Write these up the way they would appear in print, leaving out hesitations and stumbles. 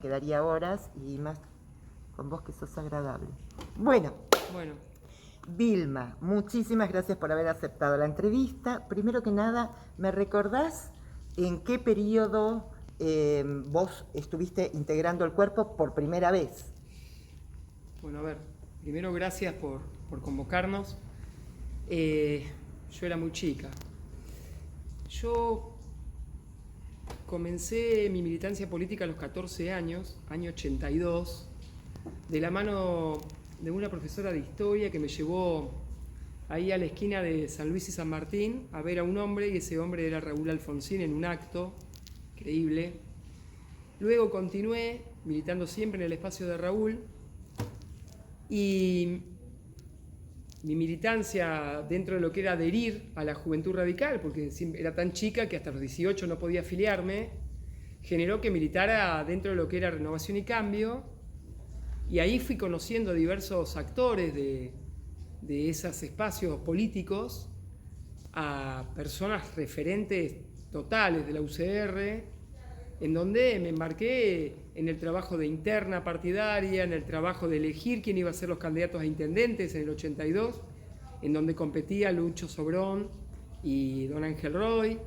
Quedaría horas y más con vos que sos agradable. Bueno, Vilma, muchísimas gracias por haber aceptado la entrevista. Primero que nada, ¿me recordás en qué periodo vos estuviste integrando el cuerpo por primera vez? Bueno, a ver, primero gracias por convocarnos. Yo era muy chica. Yo comencé mi militancia política a los 14 años, año 82, de la mano de una profesora de historia que me llevó ahí a la esquina de San Luis y San Martín a ver a un hombre, y ese hombre era Raúl Alfonsín, en un acto increíble. Luego continué militando siempre en el espacio de Raúl, y mi militancia dentro de lo que era adherir a la Juventud Radical, porque era tan chica que hasta los 18 no podía afiliarme, generó que militara dentro de lo que era Renovación y Cambio, y ahí fui conociendo a diversos actores de esos espacios políticos, a personas referentes totales de la UCR, en donde me embarqué en el trabajo de interna partidaria, en el trabajo de elegir quién iba a ser los candidatos a intendentes en el 82, en donde competía Lucho Sobrón y don Ángel Roy,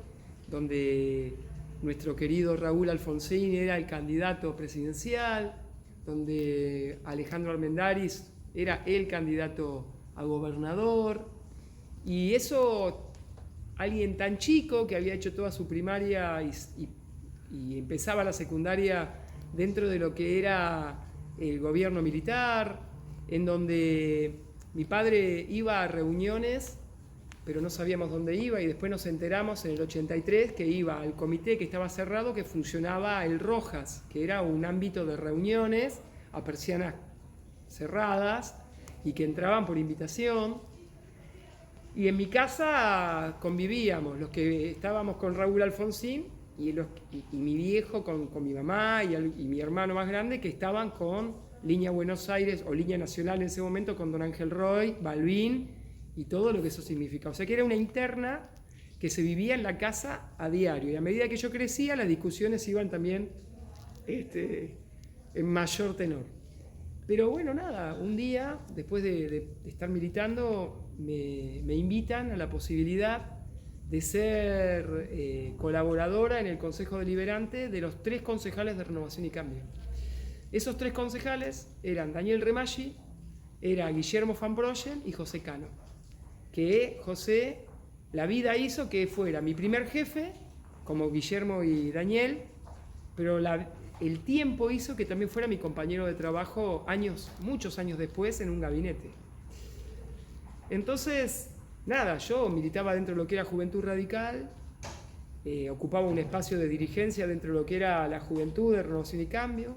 donde nuestro querido Raúl Alfonsín era el candidato presidencial, donde Alejandro Armendáriz era el candidato a gobernador. Y eso, alguien tan chico que había hecho toda su primaria y empezaba la secundaria dentro de lo que era el gobierno militar, en donde mi padre iba a reuniones, pero no sabíamos dónde iba, y después nos enteramos en el 83 que iba al comité que estaba cerrado, que funcionaba el Rojas, que era un ámbito de reuniones a persianas cerradas y que entraban por invitación. Y en mi casa convivíamos los que estábamos con Raúl Alfonsín y mi viejo con mi mamá y mi hermano más grande, que estaban con Línea Buenos Aires o Línea Nacional en ese momento, con don Ángel Roy, Balbín y todo lo que eso significa. O sea que era una interna que se vivía en la casa a diario, y a medida que yo crecía las discusiones iban también en mayor tenor. Pero bueno, nada, un día, después de estar militando, me invitan a la posibilidad de ser colaboradora en el Consejo Deliberante de los 3 concejales de Renovación y Cambio. Esos 3 concejales eran Daniel Remaggi, era Guillermo Van Broyen y José Cano. Que José, la vida hizo que fuera mi primer jefe, como Guillermo y Daniel, pero el tiempo hizo que también fuera mi compañero de trabajo muchos años después, en un gabinete. Entonces, nada, yo militaba dentro de lo que era Juventud Radical, ocupaba un espacio de dirigencia dentro de lo que era la Juventud de Renovación y Cambio,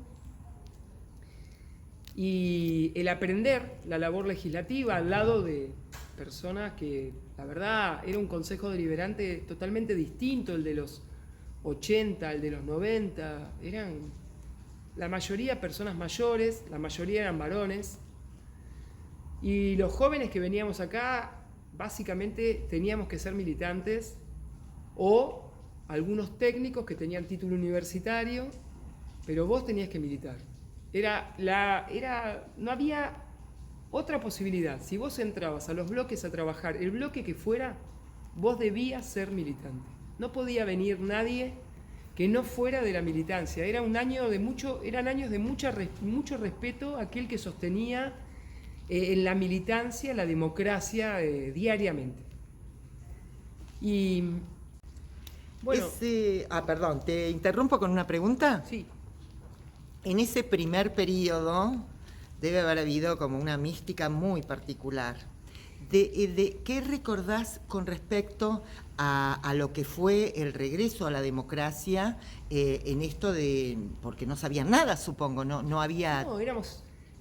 y el aprender la labor legislativa al lado de personas que, la verdad, era un consejo deliberante totalmente distinto, el de los 80, el de los 90, eran la mayoría personas mayores, la mayoría eran varones, y los jóvenes que veníamos acá básicamente teníamos que ser militantes o algunos técnicos que tenían título universitario, pero vos tenías que militar. No había otra posibilidad. Si vos entrabas a los bloques a trabajar, el bloque que fuera, vos debías ser militante. No podía venir nadie que no fuera de la militancia. Eran años de mucho respeto a aquel que sostenía en la militancia la democracia diariamente. Y bueno. Perdón, ¿te interrumpo con una pregunta? Sí. En ese primer periodo debe haber habido como una mística muy particular. ¿Qué recordás con respecto a lo que fue el regreso a la democracia en esto de... porque no sabían nada, supongo, no había... No,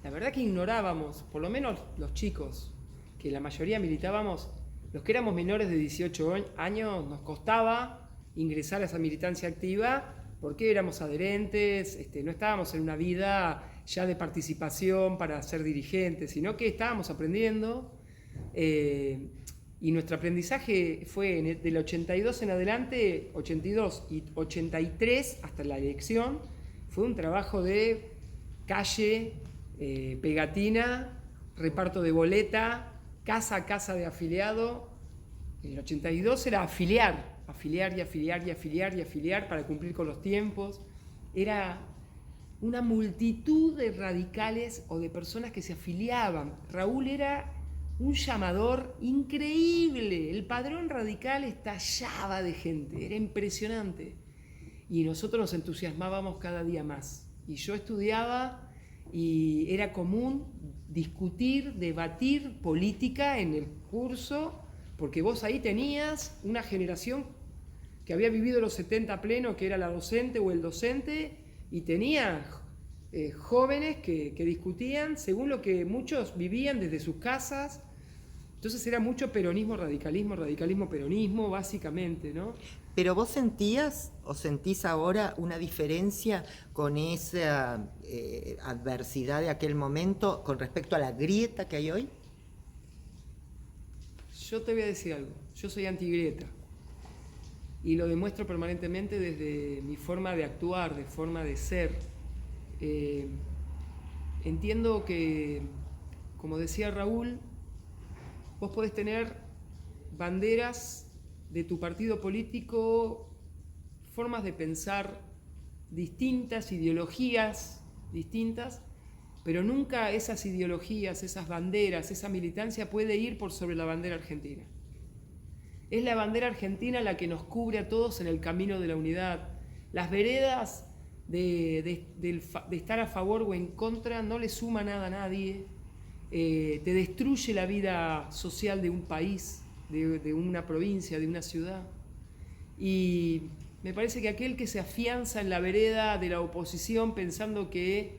la verdad que ignorábamos, por lo menos los chicos, que la mayoría militábamos, los que éramos menores de 18 años, nos costaba ingresar a esa militancia activa porque éramos adherentes, no estábamos en una vida ya de participación para ser dirigentes, sino que estábamos aprendiendo. Y nuestro aprendizaje fue del 82 en adelante, 82 y 83 hasta la elección, fue un trabajo de calle, pegatina, reparto de boleta, casa a casa de afiliado. En el 82 era afiliar para cumplir con los tiempos. Era una multitud de radicales o de personas que se afiliaban. Raúl era un llamador increíble. El padrón radical estallaba de gente, era impresionante. Y nosotros nos entusiasmábamos cada día más. Y yo estudiaba y era común discutir, debatir política en el curso, porque vos ahí tenías una generación que había vivido los 70 pleno, que era la docente o el docente, y tenía jóvenes que discutían según lo que muchos vivían desde sus casas. Entonces era mucho peronismo, radicalismo, peronismo, básicamente, ¿no? Pero vos sentías o sentís ahora una diferencia con esa adversidad de aquel momento con respecto a la grieta que hay hoy. Yo te voy a decir algo, yo soy antigrieta y lo demuestro permanentemente desde mi forma de actuar, de forma de ser. Entiendo que, como decía Raúl, vos podés tener banderas de tu partido político, formas de pensar distintas, ideologías distintas, pero nunca esas ideologías, esas banderas, esa militancia puede ir por sobre la bandera argentina. Es la bandera argentina la que nos cubre a todos en el camino de la unidad. Las veredas de estar a favor o en contra no le suma nada a nadie, te destruye la vida social de un país, de una provincia, de una ciudad. Y me parece que aquel que se afianza en la vereda de la oposición pensando que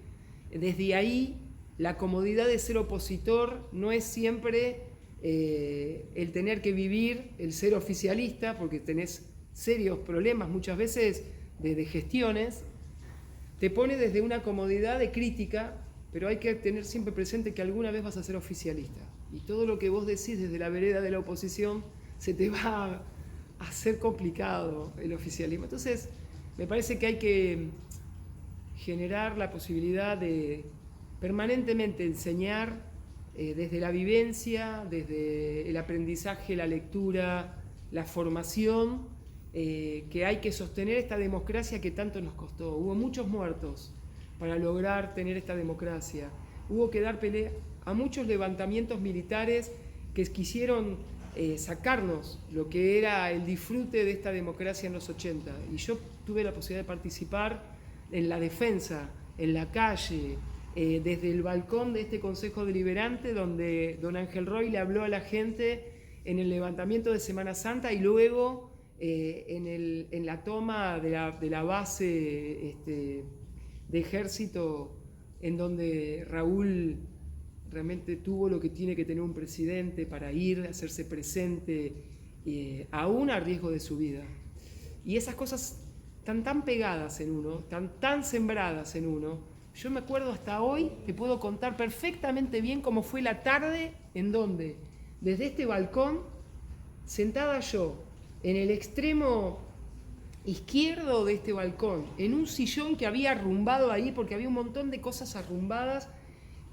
desde ahí la comodidad de ser opositor no es siempre el tener que vivir, el ser oficialista, porque tenés serios problemas muchas veces de gestiones, te pone desde una comodidad de crítica, pero hay que tener siempre presente que alguna vez vas a ser oficialista. Y todo lo que vos decís desde la vereda de la oposición se te va a hacer complicado el oficialismo. Entonces, me parece que hay que generar la posibilidad de permanentemente enseñar desde la vivencia, desde el aprendizaje, la lectura, la formación, que hay que sostener esta democracia que tanto nos costó. Hubo muchos muertos para lograr tener esta democracia. Hubo que dar pelea a muchos levantamientos militares que quisieron sacarnos lo que era el disfrute de esta democracia en los 80. Y yo tuve la posibilidad de participar en la defensa, en la calle, desde el balcón de este Consejo Deliberante, donde don Ángel Roy le habló a la gente en el levantamiento de Semana Santa y luego en la toma de la base de ejército, en donde Raúl realmente tuvo lo que tiene que tener un presidente para ir, hacerse presente, aún a riesgo de su vida. Y esas cosas están tan pegadas en uno, están tan sembradas en uno. Yo me acuerdo hasta hoy, te puedo contar perfectamente bien cómo fue la tarde en donde, desde este balcón, sentada yo en el extremo izquierdo de este balcón, en un sillón que había arrumbado ahí, porque había un montón de cosas arrumbadas,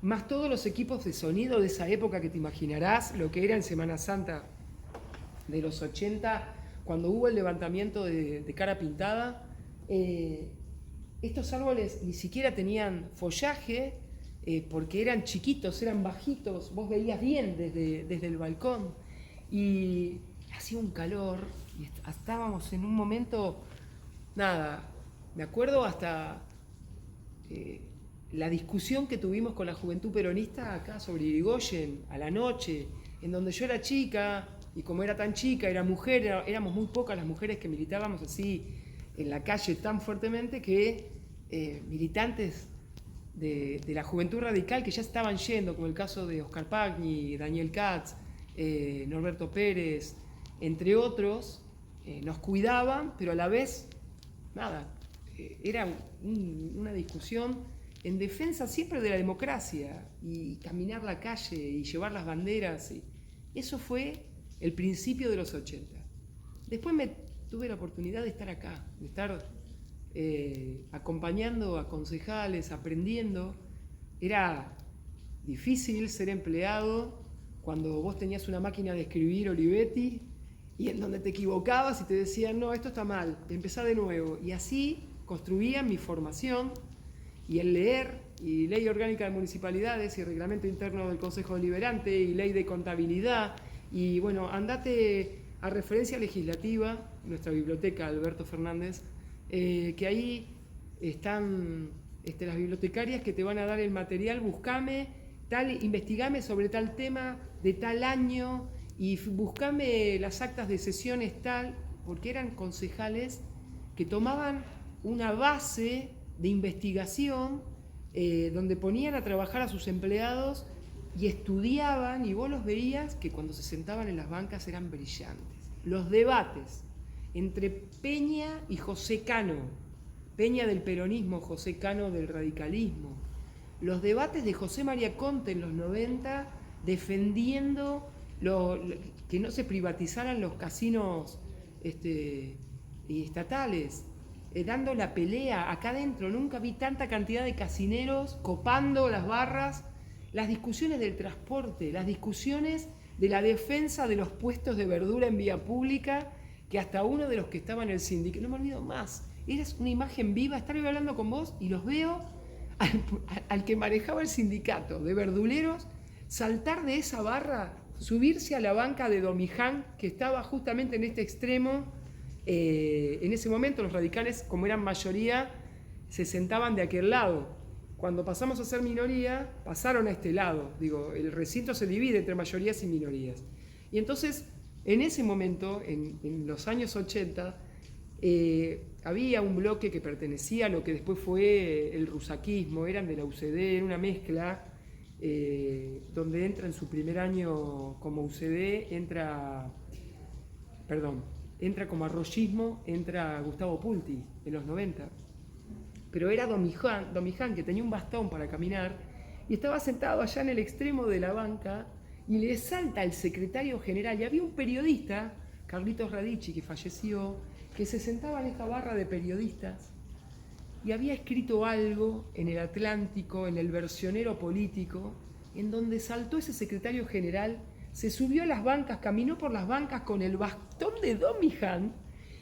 más todos los equipos de sonido de esa época que te imaginarás, lo que era en Semana Santa de los 80, cuando hubo el levantamiento de cara pintada. Estos árboles ni siquiera tenían follaje, porque eran chiquitos, eran bajitos, vos veías bien desde el balcón. Y hacía un calor, y estábamos en un momento, nada, me acuerdo hasta la discusión que tuvimos con la Juventud Peronista acá sobre Irigoyen, a la noche, en donde yo era chica, y como era tan chica, era mujer, éramos muy pocas las mujeres que militábamos así en la calle tan fuertemente, que militantes de la Juventud Radical que ya estaban yendo, como el caso de Oscar Pagni, Daniel Katz, Norberto Pérez, entre otros, nos cuidaban, pero a la vez, nada, era una discusión en defensa siempre de la democracia, y caminar la calle y llevar las banderas. Eso fue el principio de los 80. Después tuve la oportunidad de estar acá, de estar acompañando a concejales, aprendiendo. Era difícil ser empleado cuando vos tenías una máquina de escribir Olivetti y en donde te equivocabas y te decían, no, esto está mal, empezá de nuevo. Y así construía mi formación, y el leer, y Ley Orgánica de Municipalidades, y Reglamento Interno del Consejo Deliberante, y Ley de Contabilidad, y bueno, andate a referencia legislativa, nuestra biblioteca Alberto Fernández, que ahí están las bibliotecarias que te van a dar el material, investigame sobre tal tema de tal año, y buscame las actas de sesiones tal, porque eran concejales que tomaban una base de investigación donde ponían a trabajar a sus empleados y estudiaban, y vos los veías que cuando se sentaban en las bancas eran brillantes. Los debates entre Peña y José Cano, Peña del peronismo, José Cano del radicalismo, los debates de José María Conte en los 90 defendiendo que no se privatizaran los casinos estatales, dando la pelea acá adentro. Nunca vi tanta cantidad de casineros copando las barras, las discusiones del transporte, las discusiones de la defensa de los puestos de verdura en vía pública, que hasta uno de los que estaba en el sindicato, no me olvido más, era una imagen viva, estar hablando con vos y los veo al que manejaba el sindicato de verduleros saltar de esa barra, subirse a la banca de Domiján, que estaba justamente en este extremo. En ese momento los radicales, como eran mayoría, se sentaban de aquel lado. Cuando pasamos a ser minoría, pasaron a este lado. Digo, el recinto se divide entre mayorías y minorías. Y entonces, en ese momento, en los años 80, había un bloque que pertenecía a lo que después fue el rusaquismo, eran de la UCD, era una mezcla, donde entra en su primer año como UCD, entra como arroyismo, entra Gustavo Pulti en los 90. Pero era Domiján, que tenía un bastón para caminar, y estaba sentado allá en el extremo de la banca, y le salta el secretario general, y había un periodista, Carlitos Radici, que falleció, que se sentaba en esta barra de periodistas, y había escrito algo en el Atlántico, en el versionero político, en donde saltó ese secretario general, se subió a las bancas, caminó por las bancas con el bastón de Domiján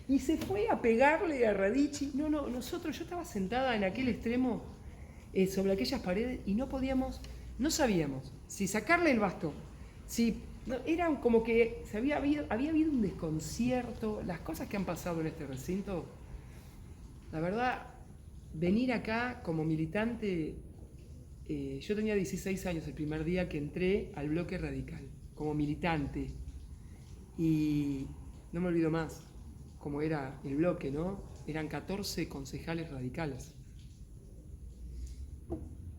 y se fue a pegarle a Radici. Yo estaba sentada en aquel extremo, sobre aquellas paredes, y no sabíamos si sacarle el bastón, era como que había habido un desconcierto, las cosas que han pasado en este recinto. La verdad, venir acá como militante, yo tenía 16 años el primer día que entré al bloque radical, como militante, y no me olvido más cómo era el bloque, ¿no? Eran 14 concejales radicales.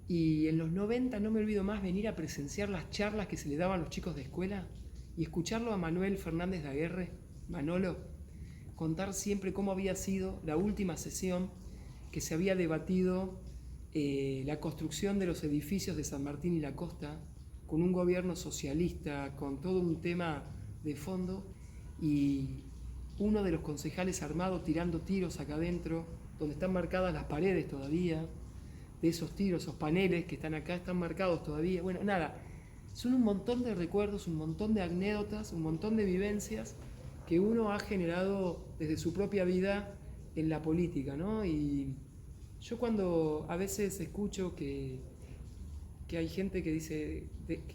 Y en los 90 no me olvido más venir a presenciar las charlas que se le daban a los chicos de escuela y escucharlo a Manuel Fernández de Aguerre, Manolo, contar siempre cómo había sido la última sesión que se había debatido la construcción de los edificios de San Martín y la Costa, con un gobierno socialista, con todo un tema de fondo, y uno de los concejales armado tirando tiros acá adentro, donde están marcadas las paredes todavía, de esos tiros, esos paneles que están acá, están marcados todavía. Bueno, nada, son un montón de recuerdos, un montón de anécdotas, un montón de vivencias que uno ha generado desde su propia vida en la política, ¿no? Y yo cuando a veces escucho que hay gente que dice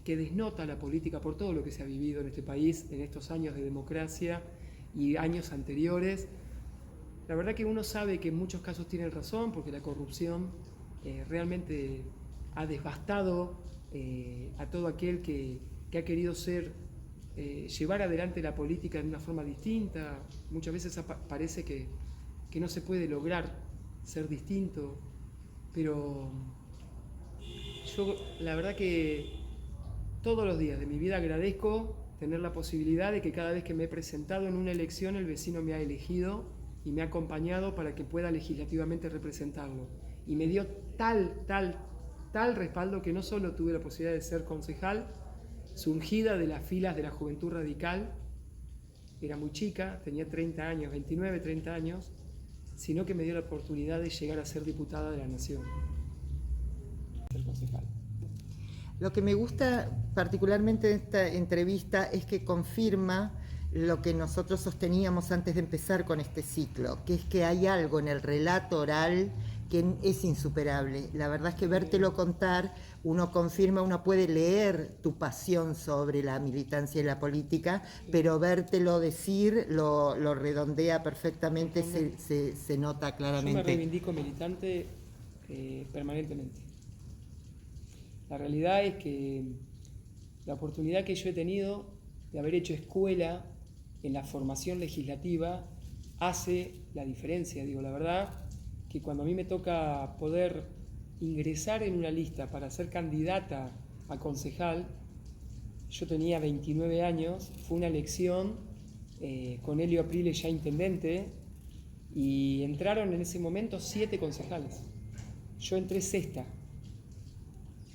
que desnota la política por todo lo que se ha vivido en este país en estos años de democracia y años anteriores, la verdad que uno sabe que en muchos casos tienen razón, porque la corrupción realmente ha devastado a todo aquel que ha querido llevar adelante la política de una forma distinta. Muchas veces parece que no se puede lograr ser distinto, pero yo la verdad que todos los días de mi vida agradezco tener la posibilidad de que cada vez que me he presentado en una elección el vecino me ha elegido y me ha acompañado para que pueda legislativamente representarlo. Y me dio tal respaldo que no solo tuve la posibilidad de ser concejal, surgida de las filas de la Juventud Radical, era muy chica, tenía 30 años, 29, 30 años, sino que me dio la oportunidad de llegar a ser diputada de la Nación, ser concejal. Lo que me gusta particularmente de esta entrevista es que confirma lo que nosotros sosteníamos antes de empezar con este ciclo, que es que hay algo en el relato oral que es insuperable. La verdad es que vértelo contar, uno confirma, uno puede leer tu pasión sobre la militancia y la política, pero vértelo decir lo redondea perfectamente, se nota claramente. Yo me reivindico militante permanentemente. La realidad es que la oportunidad que yo he tenido de haber hecho escuela en la formación legislativa hace la diferencia. Digo, la verdad que cuando a mí me toca poder ingresar en una lista para ser candidata a concejal, yo tenía 29 años, fue una elección con Helio Apriles ya intendente, y entraron en ese momento 7 concejales. Yo entré sexta,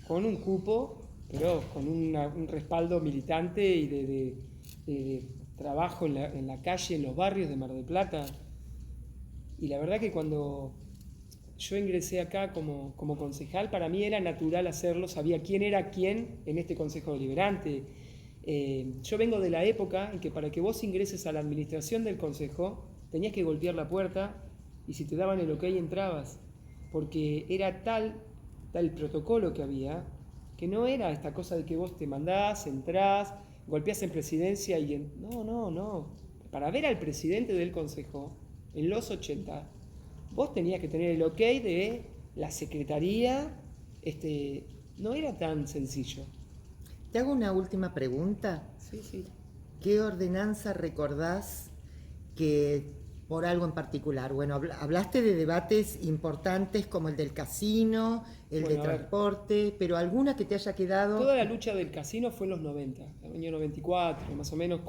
con un cupo, pero con un respaldo militante y de trabajo en la calle, en los barrios de Mar del Plata. Y la verdad que cuando yo ingresé acá como concejal, para mí era natural hacerlo, sabía quién era quién en este Consejo Deliberante. Yo vengo de la época en que para que vos ingreses a la administración del Consejo, tenías que golpear la puerta y si te daban el ok entrabas, porque era tal protocolo que había, que no era esta cosa de que vos te mandás, entrás, golpeás en presidencia y no. Para ver al presidente del Consejo, en los 80, vos tenías que tener el ok de la secretaría, no era tan sencillo. Te hago una última pregunta. Sí. ¿Qué ordenanza recordás que por algo en particular? Bueno, hablaste de debates importantes como el del casino, el de transporte, pero alguna que te haya quedado... Toda la lucha del casino fue en los 90, el año 94, más o menos,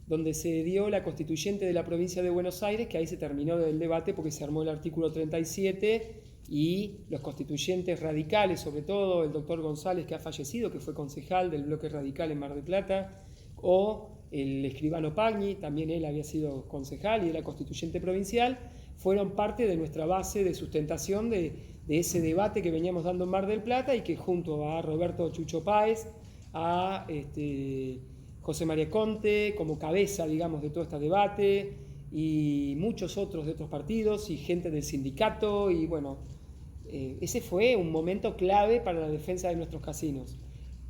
donde se dio la constituyente de la provincia de Buenos Aires, que ahí se terminó el debate porque se armó el artículo 37 y los constituyentes radicales, sobre todo el doctor González, que ha fallecido, que fue concejal del bloque radical en Mar del Plata, o el escribano Pagni, también él había sido concejal y era constituyente provincial, fueron parte de nuestra base de sustentación de ese debate que veníamos dando en Mar del Plata y que junto a Roberto Chucho Páez, a José María Conte, como cabeza, digamos, de todo este debate, y muchos otros de otros partidos, y gente del sindicato, y bueno, ese fue un momento clave para la defensa de nuestros casinos,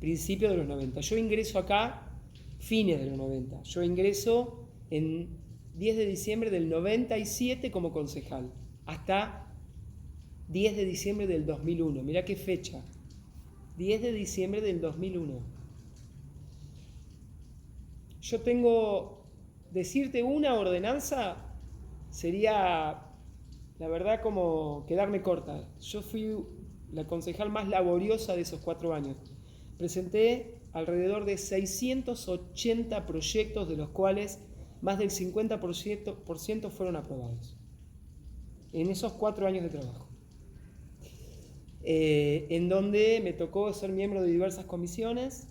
principios de los 90. Yo ingreso acá, fines de los 90, yo ingreso en 10 de diciembre del 97 como concejal, hasta 10 de diciembre del 2001, mirá qué fecha, 10 de diciembre del 2001. Yo tengo, decirte una ordenanza sería, la verdad, como quedarme corta. Yo fui la concejal más laboriosa de esos 4 años. Presenté alrededor de 680 proyectos, de los cuales más del 50% fueron aprobados. En esos 4 años de trabajo. En donde me tocó ser miembro de diversas comisiones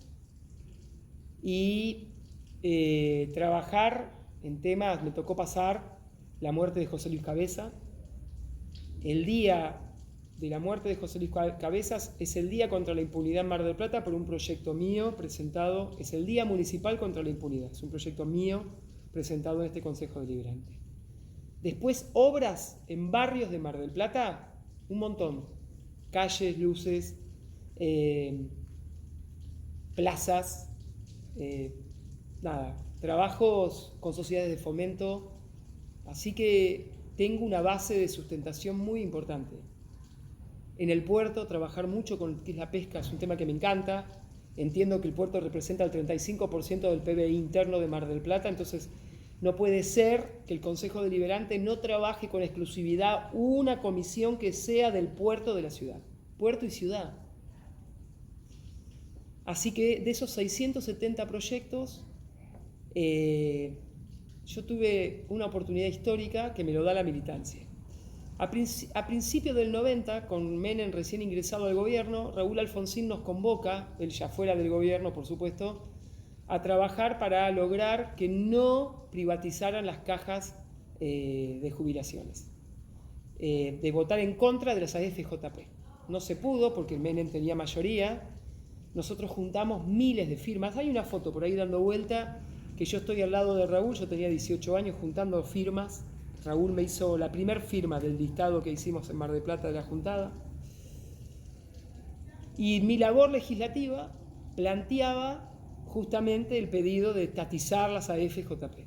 y trabajar en temas. Me tocó pasar la muerte de José Luis Cabeza. El día de la muerte de José Luis Cabezas es el día contra la impunidad en Mar del Plata por un proyecto mío presentado, es el Día Municipal contra la Impunidad, es un proyecto mío presentado en este Consejo Deliberante. Después, obras en barrios de Mar del Plata, un montón, calles, luces, plazas, trabajos con sociedades de fomento, así que tengo una base de sustentación muy importante. En el puerto, trabajar mucho con que es la pesca, es un tema que me encanta. Entiendo que el puerto representa el 35% del PBI interno de Mar del Plata, entonces no puede ser que el Consejo Deliberante no trabaje con exclusividad una comisión que sea del puerto de la ciudad, puerto y ciudad. Así que de esos 670 proyectos, yo tuve una oportunidad histórica que me lo da la militancia. A principios del 90, con Menem recién ingresado al gobierno, Raúl Alfonsín nos convoca, él ya fuera del gobierno por supuesto, a trabajar para lograr que no privatizaran las cajas de jubilaciones. de votar en contra de las AFJP. No se pudo porque el Menem tenía mayoría. Nosotros juntamos miles de firmas. Hay una foto por ahí dando vuelta que yo estoy al lado de Raúl, yo tenía 18 años juntando firmas. Raúl me hizo la primera firma del listado que hicimos en Mar del Plata de la Juntada. Y mi labor legislativa planteaba justamente el pedido de estatizar las AFJP.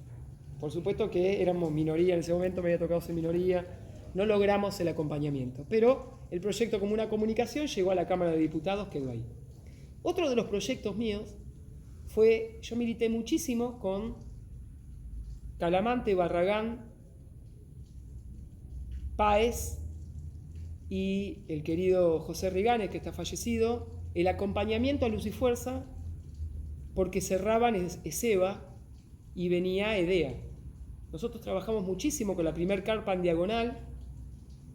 Por supuesto que éramos minoría en ese momento, me había tocado ser minoría, no logramos el acompañamiento, pero el proyecto como una comunicación llegó a la Cámara de Diputados, quedó ahí. Otro de los proyectos míos fue, yo milité muchísimo con Calamante, Barragán, Páez y el querido José Riganes, que está fallecido, el acompañamiento a Luz y Fuerza, porque cerraban ESEBA y venía EDEA. Nosotros trabajamos muchísimo con la primer carpa en diagonal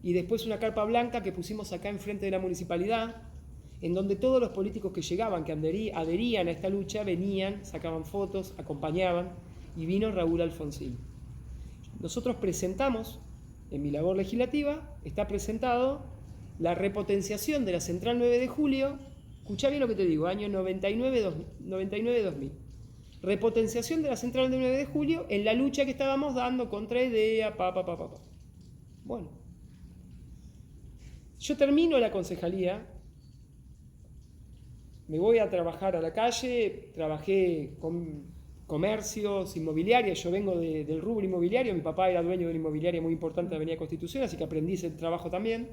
y después una carpa blanca que pusimos acá enfrente de la municipalidad, en donde todos los políticos que llegaban, que adherían a esta lucha, venían, sacaban fotos, acompañaban, y vino Raúl Alfonsín. Nosotros presentamos, en mi labor legislativa, está presentado la repotenciación de la Central 9 de Julio, escuchá bien lo que te digo, año 99-2000. Repotenciación de la Central 9 de Julio en la lucha que estábamos dando contra EDEA, Bueno, yo termino la concejalía, me voy a trabajar a la calle, trabajé con comercios, inmobiliarias, yo vengo del rubro inmobiliario, mi papá era dueño de una inmobiliaria muy importante de Avenida Constitución, así que aprendí ese trabajo también.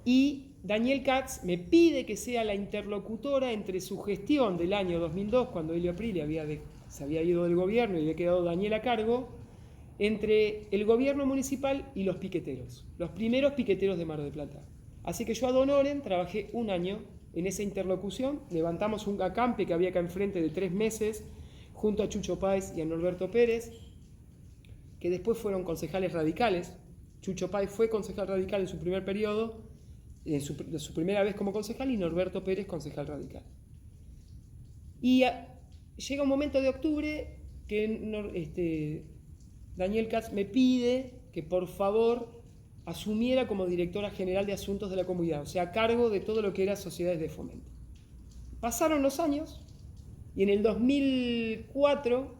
Y Daniel Katz me pide que sea la interlocutora entre su gestión del año 2002, cuando Elio Aprile se había ido del gobierno y había quedado Daniel a cargo, entre el gobierno municipal y los piqueteros, los primeros piqueteros de Mar del Plata. Así que yo ad honorem trabajé un año en esa interlocución, levantamos un acampe que había acá enfrente de 3 meses, junto a Chucho Páez y a Norberto Pérez, que después fueron concejales radicales. Chucho Páez fue concejal radical en su primer periodo, en su primera vez como concejal, y Norberto Pérez concejal radical. Y llega un momento de octubre que Daniel Katz me pide que por favor asumiera como directora general de asuntos de la comunidad, o sea, a cargo de todo lo que era sociedades de fomento. Pasaron los años y en el 2004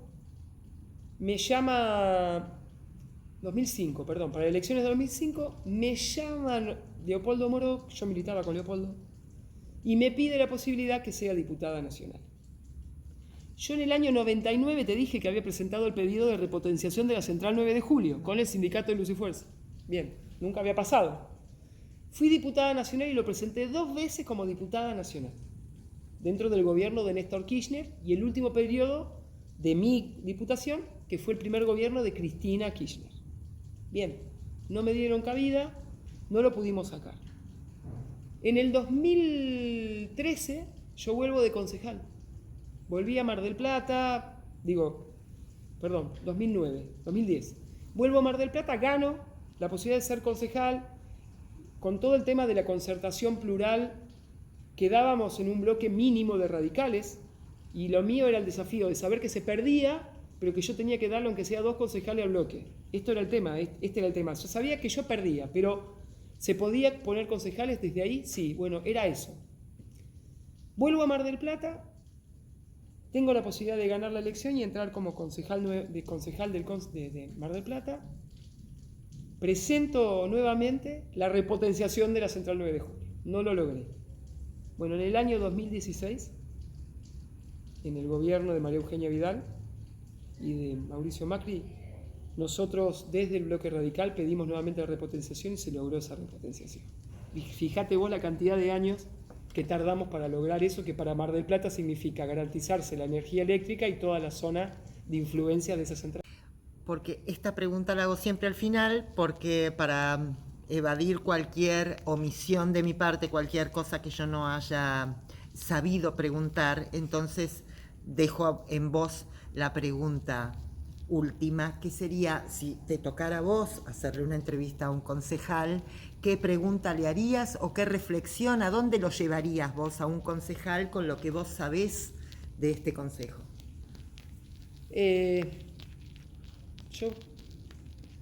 me llama, 2005, perdón, para las elecciones de 2005 me llama Leopoldo Moro, yo militaba con Leopoldo, y me pide la posibilidad que sea diputada nacional. Yo en el año 99 te dije que había presentado el pedido de repotenciación de la Central 9 de Julio con el sindicato de Luz y Fuerza. Bien, nunca había pasado. Fui diputada nacional y lo presenté 2 veces como diputada nacional, dentro del gobierno de Néstor Kirchner y el último periodo de mi diputación, que fue el primer gobierno de Cristina Kirchner. Bien, no me dieron cabida, no lo pudimos sacar. En el 2013 yo vuelvo de concejal. Volví a Mar del Plata, 2010. Vuelvo a Mar del Plata, gano la posibilidad de ser concejal, con todo el tema de la concertación plural, quedábamos en un bloque mínimo de radicales, y lo mío era el desafío de saber que se perdía, pero que yo tenía que darle aunque sea 2 concejales al bloque. Este era el tema. Yo sabía que yo perdía, pero ¿se podía poner concejales desde ahí? Sí, bueno, era eso. Vuelvo a Mar del Plata, tengo la posibilidad de ganar la elección y entrar como concejal de Mar del Plata. Presento nuevamente la repotenciación de la Central 9 de Julio. No lo logré. Bueno, en el año 2016, en el gobierno de María Eugenia Vidal y de Mauricio Macri, nosotros desde el bloque radical pedimos nuevamente la repotenciación y se logró esa repotenciación. Y fíjate vos la cantidad de años que tardamos para lograr eso, que para Mar del Plata significa garantizarse la energía eléctrica y toda la zona de influencia de esa central. Porque esta pregunta la hago siempre al final, porque para evadir cualquier omisión de mi parte, cualquier cosa que yo no haya sabido preguntar, entonces dejo en vos la pregunta última, que sería, si te tocara a vos hacerle una entrevista a un concejal, ¿qué pregunta le harías o qué reflexión, a dónde lo llevarías vos a un concejal con lo que vos sabés de este consejo? Yo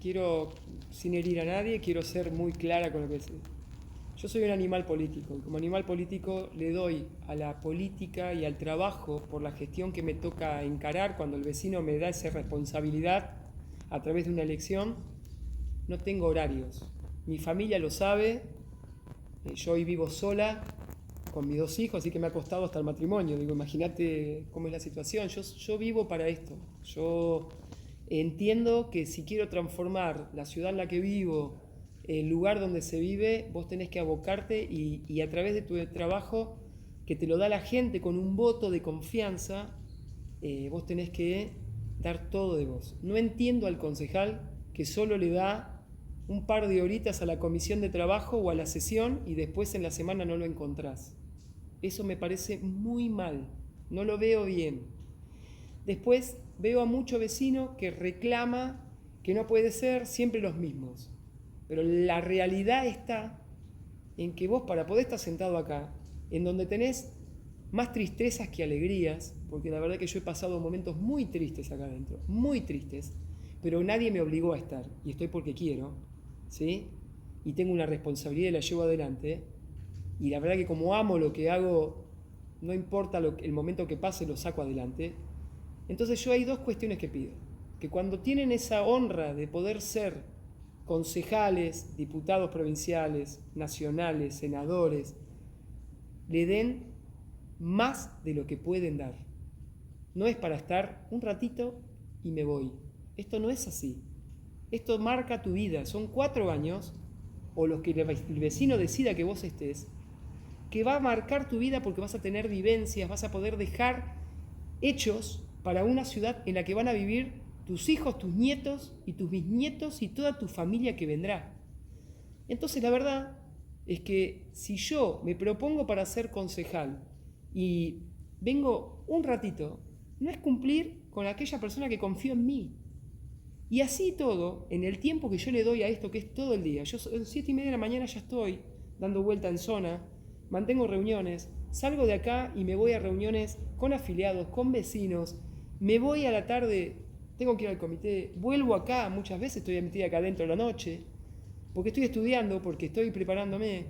quiero, sin herir a nadie, quiero ser muy clara con lo que sé. Yo soy un animal político y como animal político le doy a la política y al trabajo por la gestión que me toca encarar cuando el vecino me da esa responsabilidad a través de una elección. No tengo horarios. Mi familia lo sabe. Yo hoy vivo sola con mis 2 hijos, así que me ha costado hasta el matrimonio. Digo, imagínate cómo es la situación. Yo vivo para esto. Yo entiendo que si quiero transformar la ciudad en la que vivo, el lugar donde se vive, vos tenés que abocarte y a través de tu trabajo, que te lo da la gente con un voto de confianza, vos tenés que dar todo de vos. No entiendo al concejal que solo le da un par de horitas a la comisión de trabajo o a la sesión y después en la semana no lo encontrás. Eso me parece muy mal, no lo veo bien. Después veo a mucho vecino que reclama que no puede ser siempre los mismos. Pero la realidad está en que vos, para poder estar sentado acá, en donde tenés más tristezas que alegrías, porque la verdad que yo he pasado momentos muy tristes acá adentro, muy tristes, pero nadie me obligó a estar, y estoy porque quiero, ¿sí? Y tengo una responsabilidad y la llevo adelante, y la verdad que como amo lo que hago, no importa el momento que pase, lo saco adelante. Entonces yo hay 2 cuestiones que pido, que cuando tienen esa honra de poder ser concejales, diputados provinciales, nacionales, senadores, le den más de lo que pueden dar. No es para estar un ratito y me voy. Esto no es así. Esto marca tu vida. Son 4 años, o los que el vecino decida que vos estés, que va a marcar tu vida porque vas a tener vivencias, vas a poder dejar hechos para una ciudad en la que van a vivir tus hijos, tus nietos y tus bisnietos y toda tu familia que vendrá. Entonces la verdad es que si yo me propongo para ser concejal y vengo un ratito, no es cumplir con aquella persona que confío en mí. Y así todo, en el tiempo que yo le doy a esto, que es todo el día, yo a las 7:30 de la mañana ya estoy dando vuelta en zona, mantengo reuniones, salgo de acá y me voy a reuniones con afiliados, con vecinos, me voy a la tarde, tengo que ir al comité, vuelvo acá, muchas veces estoy metida acá adentro de la noche, porque estoy estudiando, porque estoy preparándome.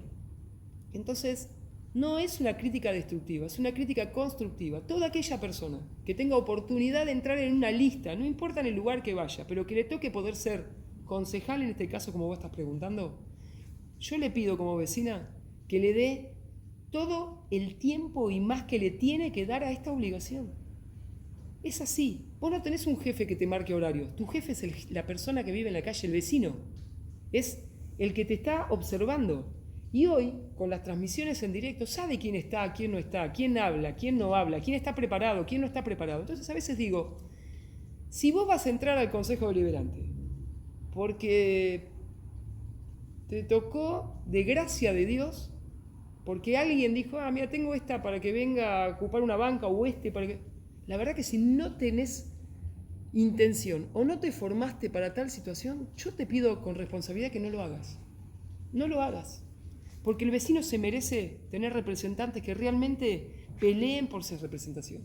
Entonces, no es una crítica destructiva, es una crítica constructiva. Toda aquella persona que tenga oportunidad de entrar en una lista, no importa en el lugar que vaya, pero que le toque poder ser concejal, en este caso como vos estás preguntando, yo le pido como vecina que le dé todo el tiempo y más que le tiene que dar a esta obligación. Es así. Vos no tenés un jefe que te marque horarios. Tu jefe es la persona que vive en la calle, el vecino. Es el que te está observando. Y hoy, con las transmisiones en directo, sabe quién está, quién no está, quién habla, quién no habla, quién está preparado, quién no está preparado. Entonces a veces digo, si vos vas a entrar al Consejo Deliberante porque te tocó de gracia de Dios, porque alguien dijo, mira, tengo esta para que venga a ocupar una banca o para que... La verdad que si no tenés intención o no te formaste para tal situación, yo te pido con responsabilidad que no lo hagas. No lo hagas. Porque el vecino se merece tener representantes que realmente peleen por su representación.